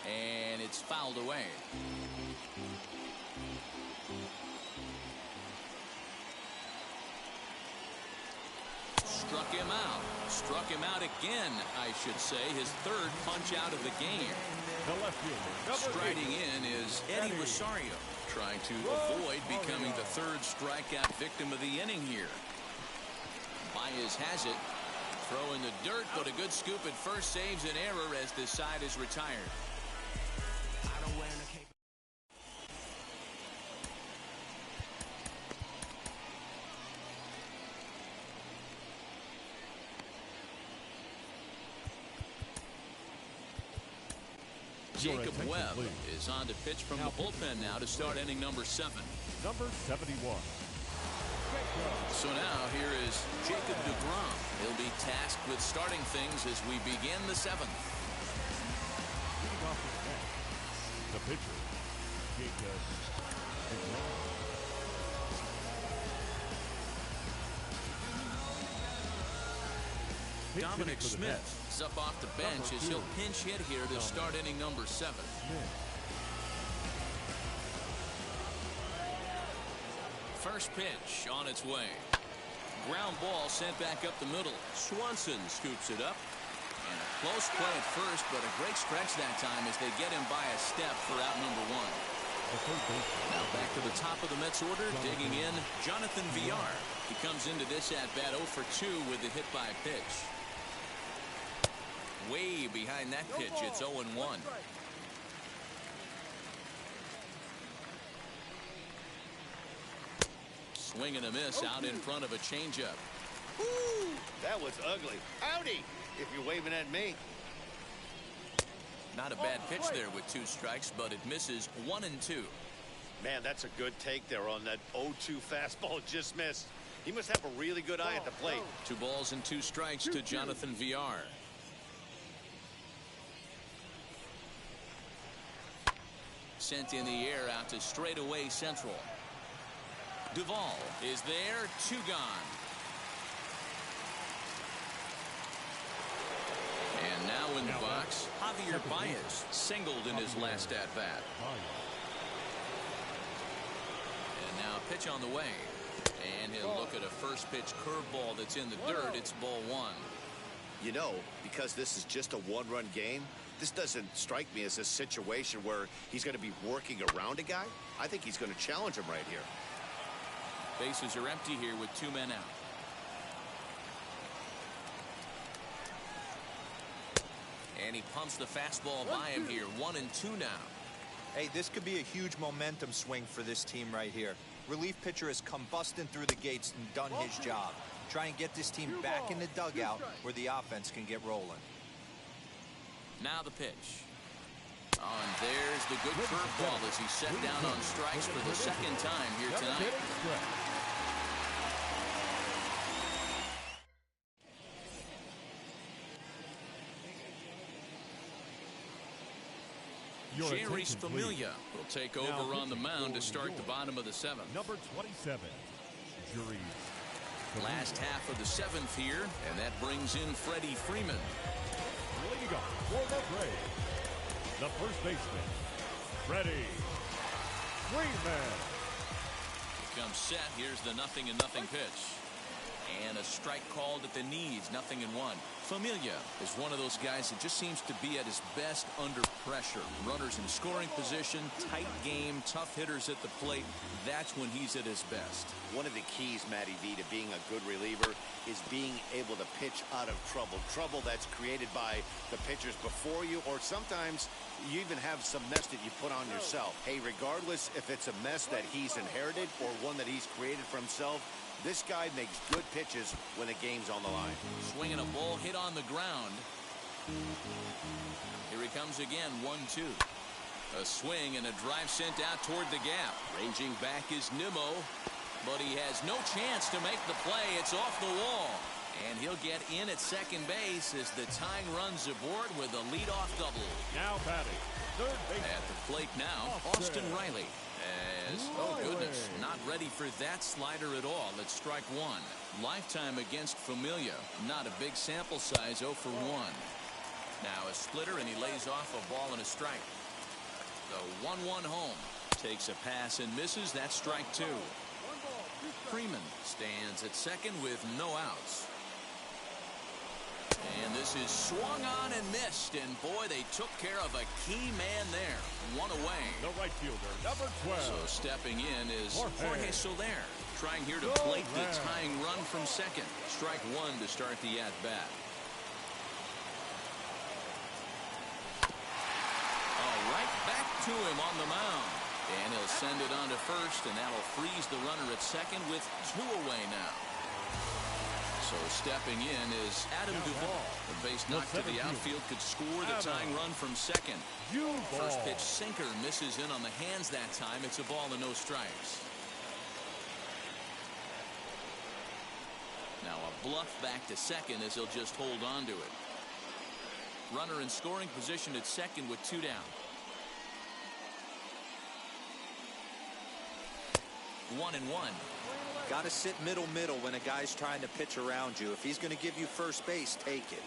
And it's fouled away. Struck him out. Struck him out again, I should say. His third punch out of the game. The left fielder, Striding in is Eddie Rosario, trying to avoid becoming the third strikeout victim of the inning here. Baez has it. Throw in the dirt, but a good scoop at first saves an error as this side is retired. Jacob Webb is on to pitch from the bullpen now to start inning number 7. Number 71. So now here is Jacob DeGrom. He'll be tasked with starting things as we begin the 7th. Leading off the pitcher, Jacob DeGrom. Dominic Smith is up off the bench as he'll pinch hit here to start inning number 7. First pitch on its way. Ground ball sent back up the middle. Swanson scoops it up. And a close play at first, but a great stretch that time as they get him by a step for out number 1. Now back to the top of the Mets order, digging in, Jonathan Villar. He comes into this at-bat 0 for 2 with the hit by pitch. Way behind that pitch, it's 0-1. Swing and a miss out in front of a changeup. Woo! That was ugly. Howdy, if you're waving at me. Not a bad pitch there with 2 strikes, but it misses 1 and 2. Man, that's a good take there on that 0-2 fastball. Just missed. He must have a really good eye at the plate. 2 balls and 2 strikes to Jonathan Villar. Sent in the air out to straightaway central. Duvall is there, 2 gone. And now in the box, Javier Baez singled in his last at-bat. And now pitch on the way. And he'll look at a first pitch curveball that's in the dirt. It's ball 1. You know, because this is just a 1-run game, this doesn't strike me as a situation where he's going to be working around a guy. I think he's going to challenge him right here. Bases are empty here with 2 men out. And he pumps the fastball by him here. 1 and 2 now. Hey, this could be a huge momentum swing for this team right here. Relief pitcher has come busting through the gates and done his job. Try and get this team back in the dugout where the offense can get rolling. Now the pitch. Oh, and there's the good curveball as he's set down on strikes for the 2nd time here tonight. Jeurys Familia will take over on the mound to start the bottom of the 7th. Number 27, Jeurys. Last half of the 7th here, and that brings in Freddie Freeman. Leading off for the Braves, the first baseman, Freddie Freeman. Comes set. Here's the 0-0 pitch. And a strike called at the knees. 0-1. Familia is one of those guys that just seems to be at his best under pressure. Runners in scoring position, tight game, tough hitters at the plate. That's when he's at his best. One of the keys, Matty V, to being a good reliever is being able to pitch out of trouble. Trouble that's created by the pitchers before you, or sometimes you even have some mess that you put on yourself. Hey, regardless if it's a mess that he's inherited or one that he's created for himself, this guy makes good pitches when the game's on the line. Swinging a ball hit on the ground. Here he comes again, 1-2. A swing and a drive sent out toward the gap. Ranging back is Nimmo, but he has no chance to make the play. It's off the wall, and he'll He'll get in at second base as the tying runs aboard with a leadoff double. Now batting, third base. At the plate now, Austin Riley. Oh goodness, not ready for that slider at all. It's strike one. Lifetime against Familia. Not a big sample size, 0 for 1. Now a splitter and he lays off a ball and a strike. The 1-1 home. Takes a pass and misses. That's strike two. Freeman stands at second with no outs. And this is swung on and missed. And boy, they took care of a key man there. One away. The right fielder, number 12. So stepping in is Jorge Soler. Trying here to plate the tying run from second. Strike one to start the at-bat. All right, back to him on the mound. And he'll send it on to first, and that'll freeze the runner at second with 2 away now. So stepping in is Adam Duvall. The base knock to the outfield could score the tying run from second. First pitch sinker misses in on the hands that time. It's a ball and no strikes. Now a bluff back to second as he'll just hold on to it. Runner in scoring position at second with 2 down. 1-1. Got to sit middle when a guy's trying to pitch around you. If he's going to give you first base, take it.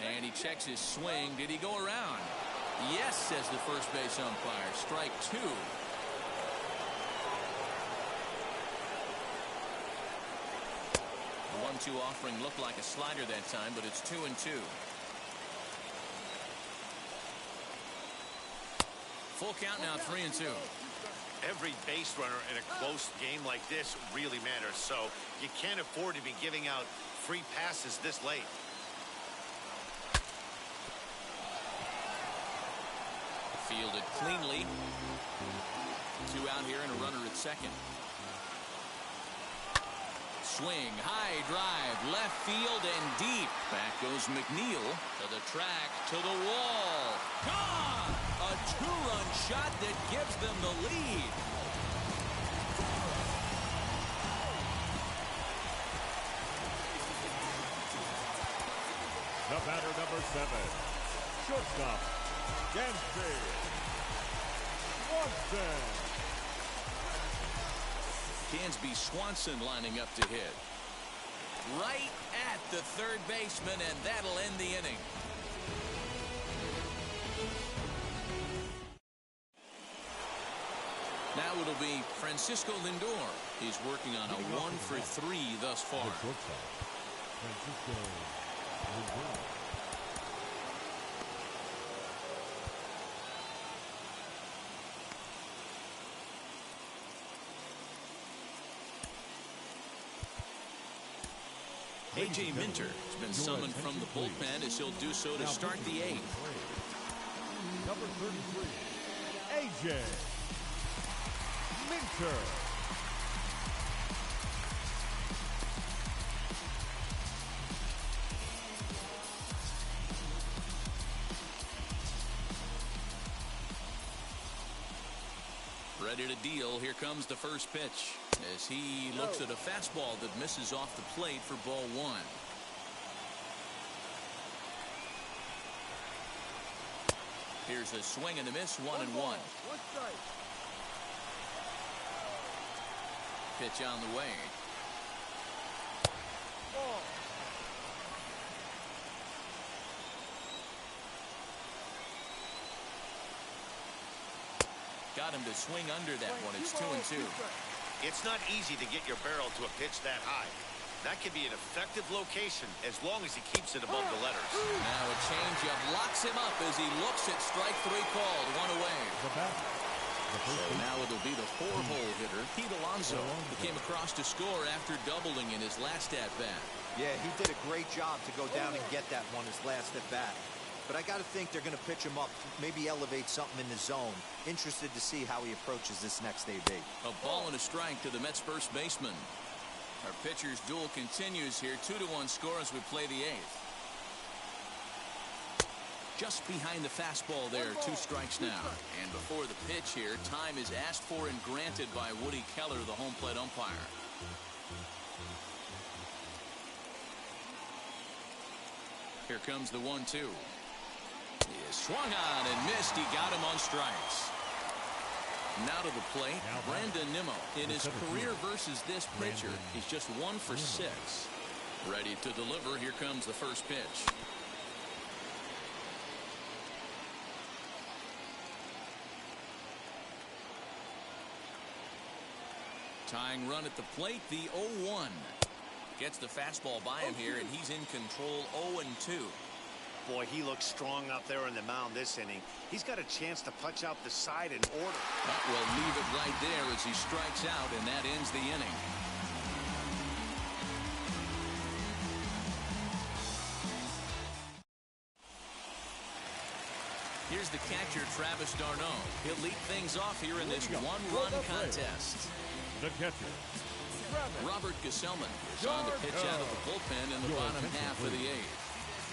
And he checks his swing. Did he go around? Yes, says the first base umpire. Strike two. The 1-2 offering looked like a slider that time, but it's 2-2. Full count now, 3-2. Every base runner in a close game like this really matters, so you can't afford to be giving out free passes this late. Fielded cleanly. 2 out here and a runner at second. Swing, high drive, left field and deep. Back goes McNeil to the track, to the wall. Gone! A 2-run shot that gives them the lead. The batter, number 7. Shortstop, Gansby Swanson. Gansby Swanson lining up to hit. Right at the third baseman, and that'll end the inning. Now it'll be Francisco Lindor. He's working on a 1 for 3 thus far. Francisco Lindor. A.J. Minter has been summoned from the bullpen as he'll do so to start the 8th. Number 33, A.J. Minter. Ready to deal. Here comes the first pitch as he looks at a fastball that misses off the plate for ball 1. Here's a swing and a miss, 1-1. Pitch on the way. Got him to swing under that one. It's 2-2. It's not easy to get your barrel to a pitch that high. That could be an effective location as long as he keeps it above the letters. Now a changeup locks him up as he looks at strike 3 called. 1 away. So now it'll be the 4-hole hitter, Pete Alonso, who came across to score after doubling in his last at-bat. Yeah, he did a great job to go down and get that one his last at-bat. But I got to think they're going to pitch him up, maybe elevate something in the zone. Interested to see how he approaches this next AB. A ball and a strike to the Mets first baseman. Our pitcher's duel continues here. 2-1 score as we play the 8th. Just behind the fastball there. 2 strikes now. And before the pitch here, time is asked for and granted by Woody Keller, the home plate umpire. Here comes the 1-2. He is swung on and missed. He got him on strikes. Now to the plate, Brandon Nimmo. In his career versus this pitcher, he's just 1 for 6. Ready to deliver. Here comes the first pitch. Tying run at the plate, the 0-1. Gets the fastball by him here, and he's in control. 0-2. Boy, he looks strong out there on the mound this inning. He's got a chance to punch out the side in order. That will leave it right there as he strikes out, and that ends the inning. Here's the catcher, Travis d'Arnaud. He'll lead things off here in this one-run contest. The catcher, Robert Gesellman is on the pitch out of the bullpen in the bottom half of the 8th.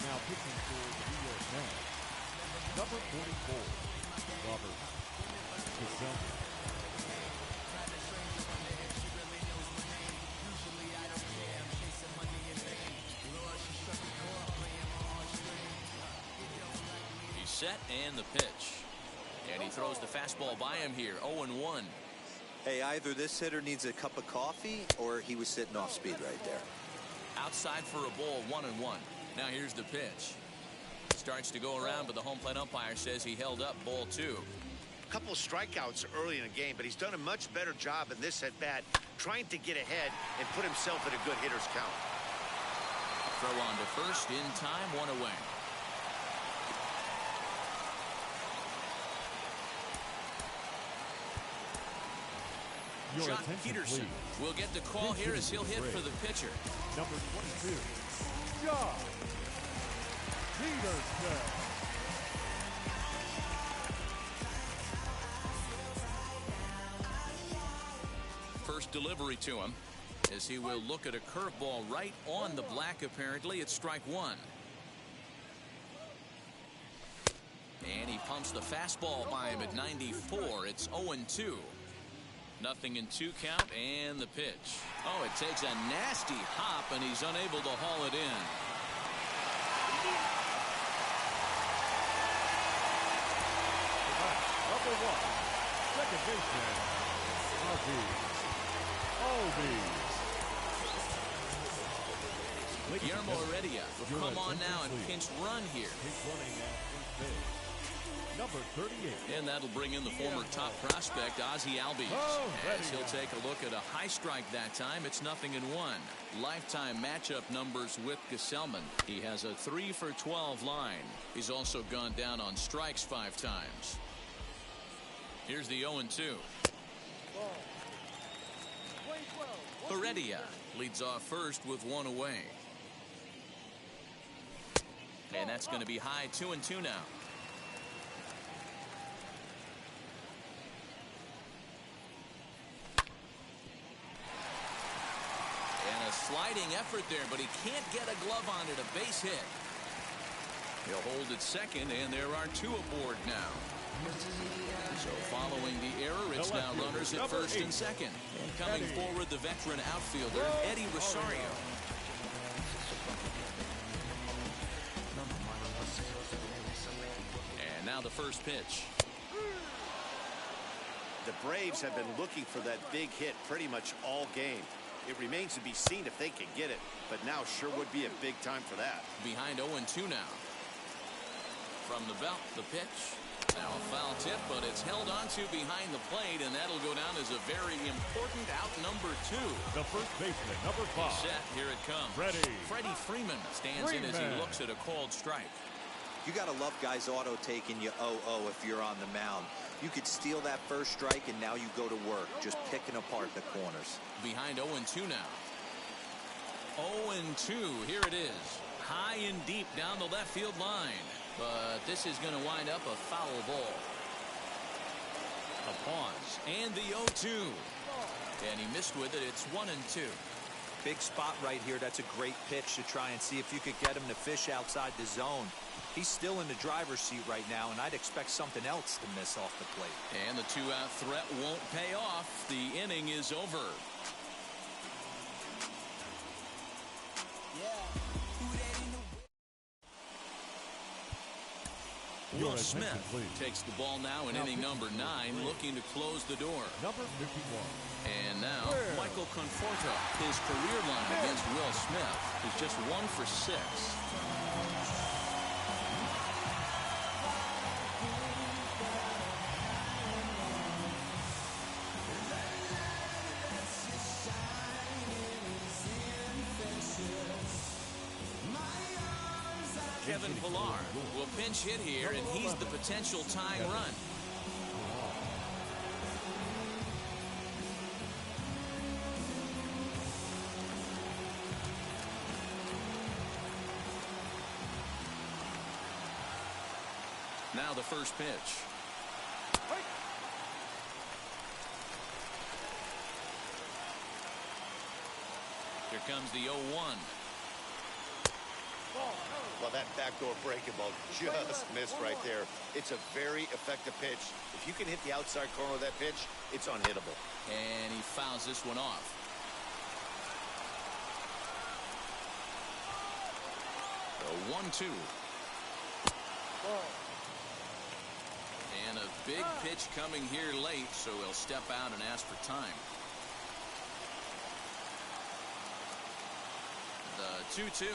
now pitching for the New York Mets, number 44, Robert Gesellman. He's set and the pitch. And he throws the fastball by him here. 0-1. Hey, either this hitter needs a cup of coffee or he was sitting off speed right there. Outside for a ball, 1-1. Now here's the pitch. Starts to go around, but the home plate umpire says he held up ball 2. A couple strikeouts early in the game, but he's done a much better job in this at-bat trying to get ahead and put himself in a good hitter's count. Throw on to first in time, 1 away. Jock Peterson will get the call here as he'll hit for the pitcher. Number 22, Jock Peterson. First delivery to him as he will look at a curveball right on the black. Apparently it's strike 1. And he pumps the fastball by him at 94. It's 0-2. Nothing in 2 count, and the pitch. Oh, it takes a nasty hop, and he's unable to haul it in. Number 1, second baseman, Guillermo Heredia will come on now and pinch run here. He's running at first base. Number 38. And that'll bring in the former top prospect, Ozzie Albies. As he'll take a look at a high strike that time. It's 0-1. Lifetime matchup numbers with Gesellman. He has a 3 for 12 line. He's also gone down on strikes 5 times. Here's the 0-2. Heredia leads off first with 1 away. And that's going to be high. 2-2 now. Sliding effort there, but he can't get a glove on it. A base hit. He'll hold at second, and there are 2 aboard now. So following the error, it's now runners at first and second. And coming forward, the veteran outfielder, Eddie Rosario. And now the first pitch. The Braves have been looking for that big hit pretty much all game. It remains to be seen if they can get it, but now sure would be a big time for that. Behind 0-2 now. From the belt, the pitch. Now a foul tip, but it's held onto behind the plate, and that'll go down as a very important out number 2. The first baseman, number 5. Set, here it comes. Freddie Freeman stands in as he looks at a called strike. You got to love guys auto taking you 0-0 if you're on the mound. You could steal that first strike, and now you go to work, just picking apart the corners. Behind 0-2 now. 0-2, here it is. High and deep down the left field line. But this is going to wind up a foul ball. A pause, and the 0-2. And he missed with it. It's 1-2. Big spot right here. That's a great pitch to try and see if you could get him to fish outside the zone. He's still in the driver's seat right now, and I'd expect something else to miss off the plate. And the 2-out threat won't pay off. The inning is over. Will Smith takes the ball now in inning number 9, looking to close the door. Number 51. And now, Michael Conforto. His career line against Will Smith is just 1 for 6. Kevin Pillar will pinch hit here, and he's the potential tying run. Now the first pitch. Here comes the 0-1. Well, that backdoor breaking ball just missed right there. It's a very effective pitch. If you can hit the outside corner of that pitch, it's unhittable. And he fouls this one off. The 1-2. And a big pitch coming here late, so he'll step out and ask for time. The 2-2.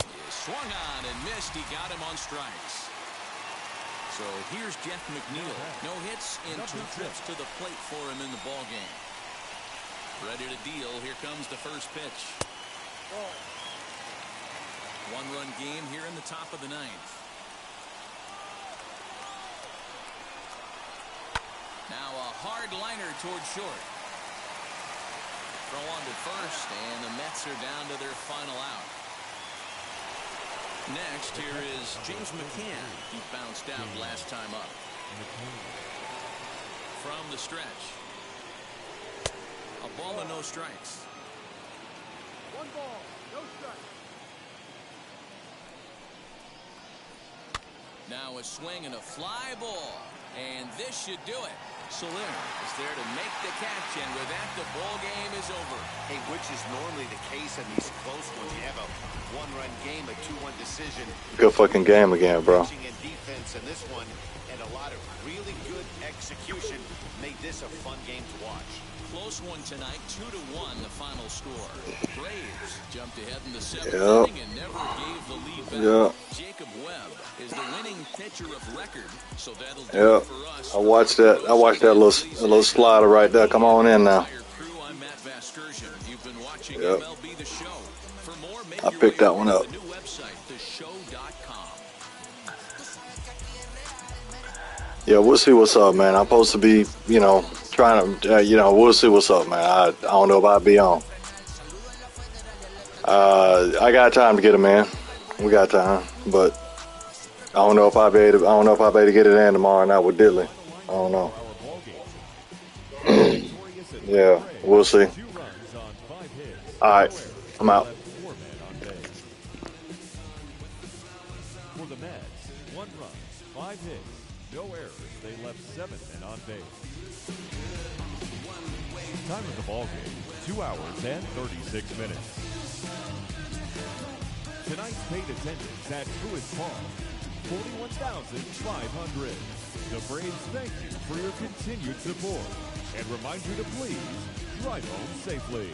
He swung on and missed. He got him on strikes. So here's Jeff McNeil. No hits in 2 trips to the plate for him in the ball game. Ready to deal. Here comes the first pitch. 1-run game here in the top of the 9th. Now a hard liner towards short. Throw on to first, and the Mets are down to their final out. Next, here is James McCann. He bounced out last time up. From the stretch. A ball and no strikes. 1 ball, no strikes. Now a swing and a fly ball. And this should do it. Soler is there to make the catch, and with that, the ball game is over. Hey, which is normally the case in these close ones. You have a 1-run game, a 2-1 decision. Good fucking game again, bro. Pitching and defense in this one, and a lot of really good execution made this a fun game to watch. Close one tonight, 2-1 the final score. Braves jumped ahead in the 7th inning and never gave the lead back. Jacob Webb is the winning pitcher of record, so that'll do it for us. I watched that little slider right there. Come on in now. I'm Matt Vasgersian. You've been watching MLB The Show. For more, make I picked that one up. the new website, theshow.com. Yeah, we'll see what's up, man. I'm supposed to be, trying to, we'll see what's up, man. I don't know if I'll be on. I got time to get him in. We got time, but I don't know if I'll be able to get it in tomorrow night with Diddley. I don't know. Yeah, we'll see. All right, I'm out. For the Mets, 1 run, 5 hits, no errors. They left 7 men on base. Time of the ball game, 2 hours and 36 minutes. Tonight's paid attendance at Truist Park, 41,500. The Braves thank you for your continued support and remind you to please drive home safely.